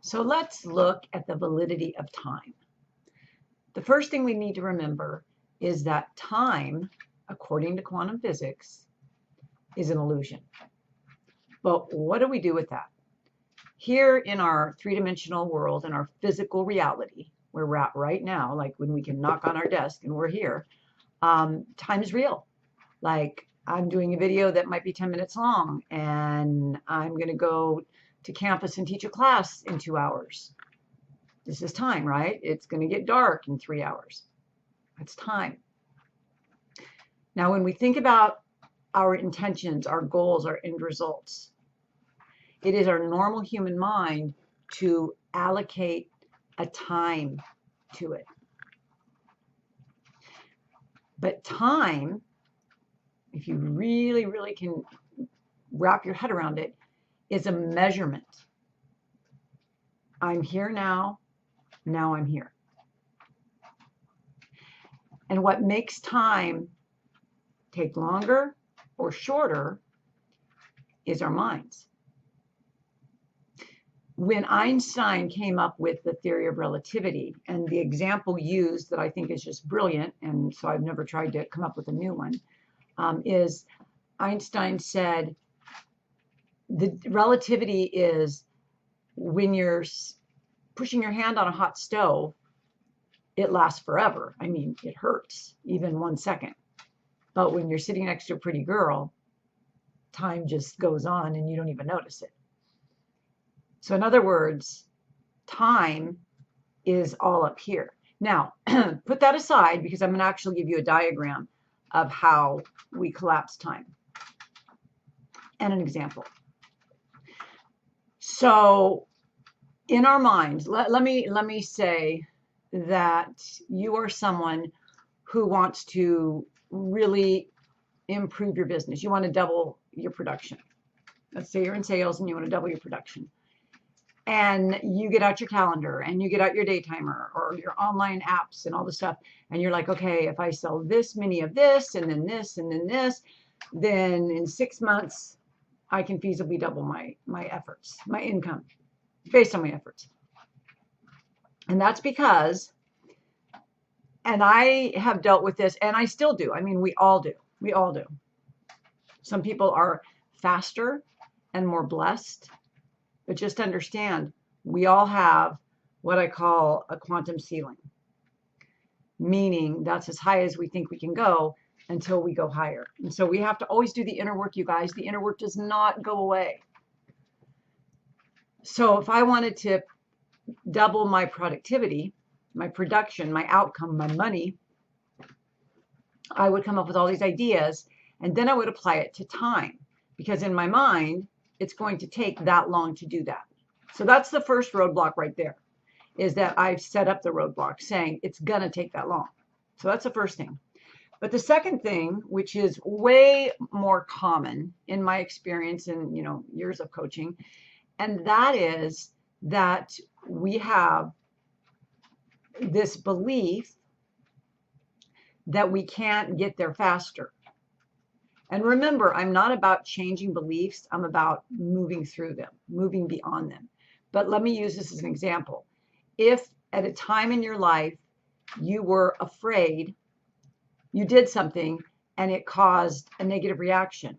So let's look at the validity of time. The first thing we need to remember is that time, according to quantum physics, is an illusion. But what do we do with that? Here in our three-dimensional world, in our physical reality, where we're at right now, like when we can knock on our desk and we're here, time is real. Like I'm doing a video that might be 10 minutes long, and I'm going to go to campus and teach a class in 2 hours. This is time, right? It's going to get dark in 3 hours. That's time. Now, when we think about our intentions, our goals, our end results, it is our normal human mind to allocate a time to it. But time, if you really, really can wrap your head around it, is a measurement. I'm here now, now I'm here. And what makes time take longer or shorter is our minds. When Einstein came up with the theory of relativity, and the example used that I think is just brilliant, and so I've never tried to come up with a new one, is Einstein said the relativity is when you're pushing your hand on a hot stove, it lasts forever. I mean, it hurts even 1 second. But when you're sitting next to a pretty girl, time just goes on and you don't even notice it. So in other words, time is all up here. Now, put that aside because I'm going to actually give you a diagram of how we collapse time and an example. So in our minds, let me say that you are someone who wants to really improve your business. You want to double your production. Let's say you're in sales and you want to double your production. And you get out your calendar and you get out your day timer or your online apps and all the stuff. And you're like, okay, if I sell this many of this and then this and then this, then in 6 months, I can feasibly double my efforts, my income based on my efforts. And that's because, and I have dealt with this and I still do. I mean, we all do. We all do. Some people are faster and more blessed. But just understand, we all have what I call a quantum ceiling, meaning that's as high as we think we can go until we go higher. And so we have to always do the inner work, you guys. The inner work does not go away. So if I wanted to double my productivity, my production, my outcome, my money, I would come up with all these ideas, and then I would apply it to time. Because in my mind, it's going to take that long to do that. So that's the first roadblock right there, is that I've set up the roadblock saying it's going to take that long. So that's the first thing. But the second thing, which is way more common in my experience in years of coaching, and that is that we have this belief that we can't get there faster. And remember, I'm not about changing beliefs. I'm about moving through them, moving beyond them. But let me use this as an example. If at a time in your life you were afraid, you did something and it caused a negative reaction,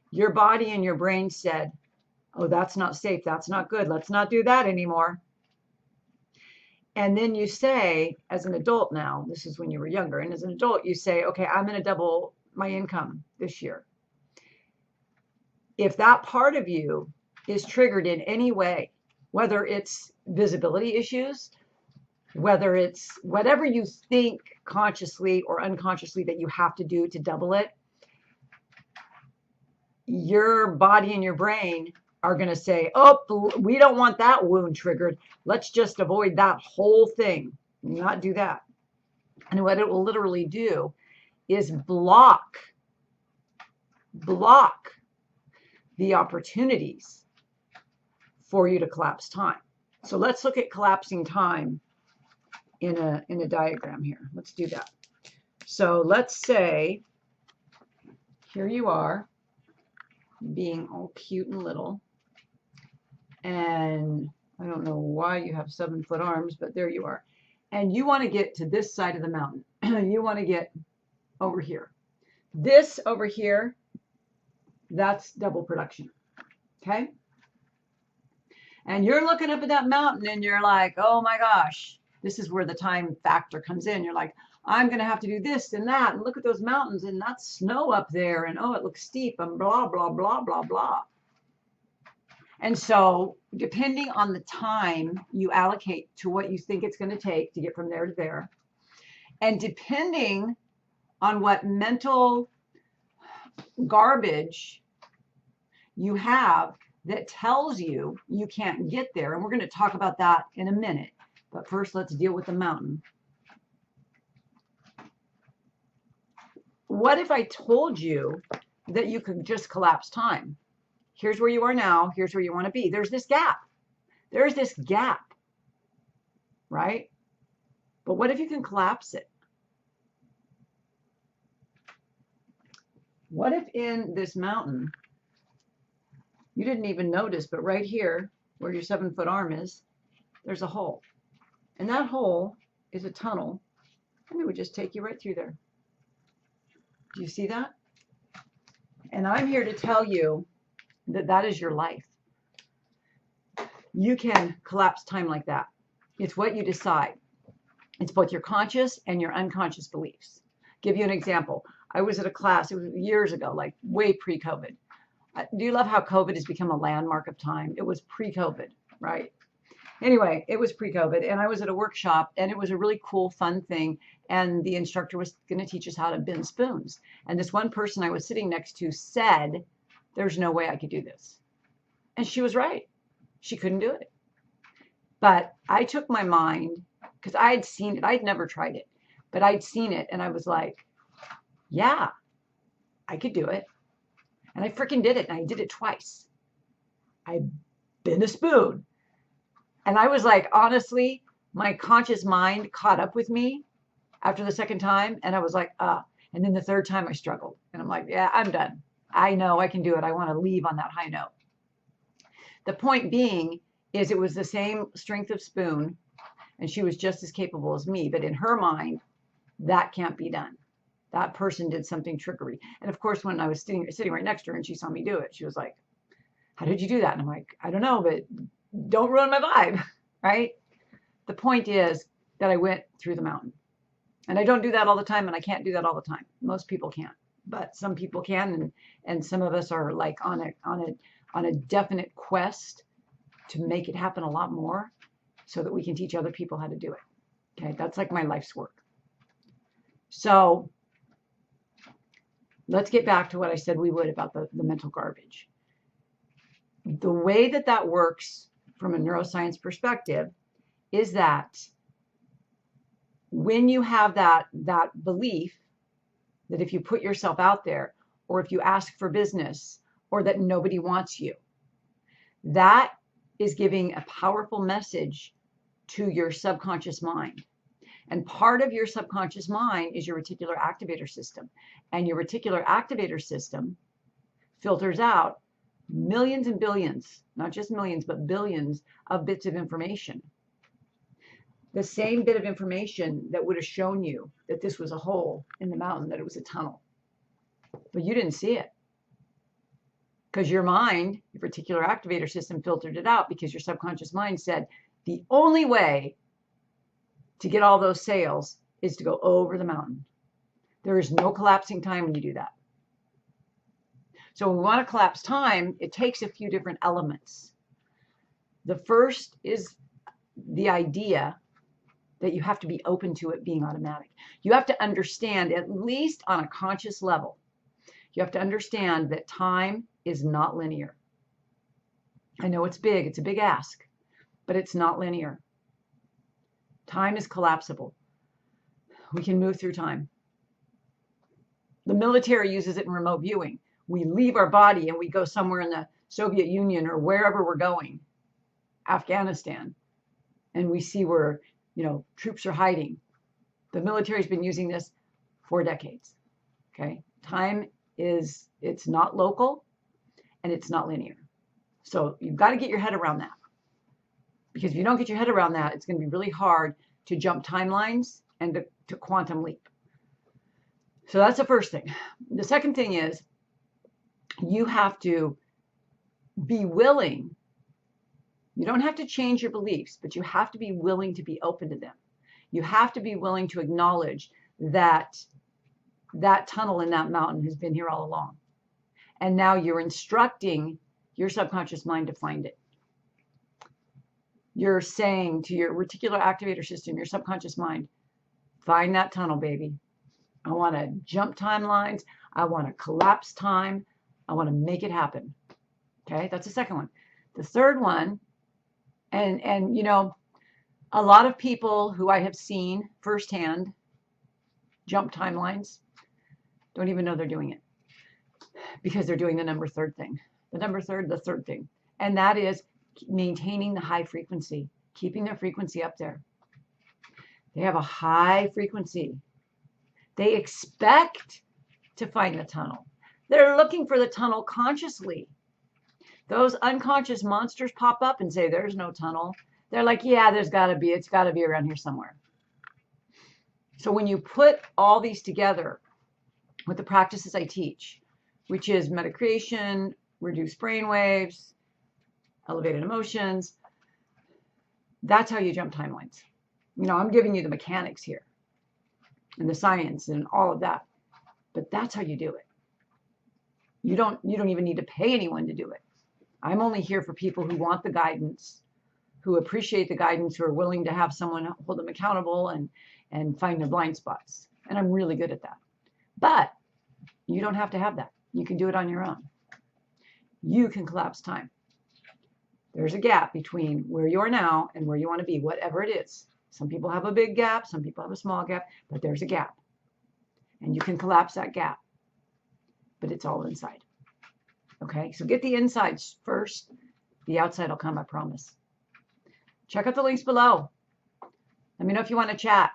your body and your brain said, oh, that's not safe. That's not good. Let's not do that anymore. And then you say, as an adult now, this is when you were younger, and as an adult, you say, okay, I'm going to double my income this year. If that part of you is triggered in any way, whether it's visibility issues, whether it's whatever you think consciously or unconsciously that you have to do to double it, your body and your brain are going to say, oh, we don't want that wound triggered. Let's just avoid that whole thing, not do that. And what it will literally do is block the opportunities for you to collapse time. So let's look at collapsing time in a diagram here. Let's do that. So let's say here you are being all cute and little, and I don't don't know why you have 7-foot arms, but there you are. And you want to get to this side of the mountain. You want to get over here. This over here, that's double production. Okay? And you're looking up at that mountain and you're like, oh my gosh, this is where the time factor comes in. You're like, I'm going to have to do this and that. And look at those mountains and that's snow up there. And oh, it looks steep and blah, blah, blah, blah, blah. And so depending on the time you allocate to what you think it's going to take to get from there to there, and depending on what mental garbage you have that tells you you can't get there, and we're going to talk about that in a minute, but first let's deal with the mountain. What if I told you that you could just collapse time? Here's where you are now. Here's where you want to be. There's this gap. There's this gap, right? But what if you can collapse it? What if in this mountain, you didn't even notice, but right here, where your 7-foot arm is, there's a hole. And that hole is a tunnel, and it would just take you right through there. Do you see that? And I'm here to tell you that that is your life. You can collapse time like that. It's what you decide. It's both your conscious and your unconscious beliefs. Give you an example. I was at a class, it was years ago, like way pre-COVID. Do you love how COVID has become a landmark of time? It was pre-COVID, right? Anyway, it was pre-COVID, and I was at a workshop, and it was a really cool, fun thing, and the instructor was going to teach us how to bend spoons. And this one person I was sitting next to said, there's no way I could do this. And she was right. She couldn't do it. But I took my mind, because I had seen it. I'd never tried it, but I'd seen it, and I was like, yeah, I could do it. And I freaking did it, and I did it twice. I bent a spoon. And I was like, honestly, my conscious mind caught up with me after the second time, and I was like, and then the third time I struggled. And I'm like, yeah, I'm done. I know I can do it. I want to leave on that high note. The point being is it was the same strength of spoon, and she was just as capable as me. But in her mind, that can't be done. That person did something trickery. And of course, when I was sitting right next to her and she saw me do it, she was like, how did you do that? And I'm like, I don't know, but don't ruin my vibe, right? The point is that I went through the mountain. And I don't do that all the time, and I can't do that all the time. Most people can't, but some people can, and some of us are like on a definite quest to make it happen a lot more so that we can teach other people how to do it. Okay, that's like my life's work. So let's get back to what I said we would about the mental garbage. The way that that works from a neuroscience perspective is that when you have that belief that if you put yourself out there, or if you ask for business, or that nobody wants you, that is giving a powerful message to your subconscious mind. And part of your subconscious mind is your reticular activator system. And your reticular activator system filters out millions and billions, not just millions, but billions of bits of information. The same bit of information that would have shown you that this was a hole in the mountain, that it was a tunnel. But you didn't see it. Because your mind, your reticular activator system, filtered it out, because your subconscious mind said the only way to get all those sales is to go over the mountain. There is no collapsing time when you do that. So when we want to collapse time, it takes a few different elements. The first is the idea that you have to be open to it being automatic. You have to understand, at least on a conscious level, you have to understand that time is not linear. I know it's big, it's a big ask, but it's not linear. Time is collapsible. We can move through time. The military uses it in remote viewing. We leave our body and we go somewhere in the Soviet Union or wherever we're going, Afghanistan, and we see where, troops are hiding. The military's been using this for decades. Okay, time it's not local and it's not linear. So you've got to get your head around that, Because if you don't get your head around that, it's going to be really hard to jump timelines and to quantum leap. So that's the first thing. The second thing is you have to be willing. You don't have to change your beliefs, but you have to be willing to be open to them. You have to be willing to acknowledge that that tunnel in that mountain has been here all along. And now you're instructing your subconscious mind to find it. You're saying to your reticular activator system, your subconscious mind, find that tunnel, baby. I want to jump timelines. I want to collapse time. I want to make it happen. Okay, that's the second one. The third one, and you know, a lot of people who I have seen firsthand jump timelines don't even know they're doing it because they're doing the third thing. The third thing. And that is maintaining the high frequency, keeping their frequency up there. They have a high frequency. They expect to find the tunnel. They're looking for the tunnel consciously. Those unconscious monsters pop up and say, there's no tunnel. They're like, yeah, there's got to be. It's got to be around here somewhere. So when you put all these together with the practices I teach, which is meta creation, reduced brain waves, elevated emotions, that's how you jump timelines. You know, I'm giving you the mechanics here and the science and all of that, but that's how you do it. You don't even need to pay anyone to do it. I'm only here for people who want the guidance, who appreciate the guidance, who are willing to have someone hold them accountable and find their blind spots. And I'm really good at that. But you don't have to have that. You can do it on your own. You can collapse time. There's a gap between where you are now and where you want to be, whatever it is. Some people have a big gap, some people have a small gap, but there's a gap. And you can collapse that gap. But it's all inside. Okay, so get the insides first. The outside will come, I promise. Check out the links below. Let me know if you want to chat.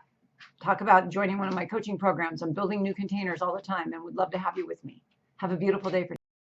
Talk about joining one of my coaching programs. I'm building new containers all the time and would love to have you with me. Have a beautiful day.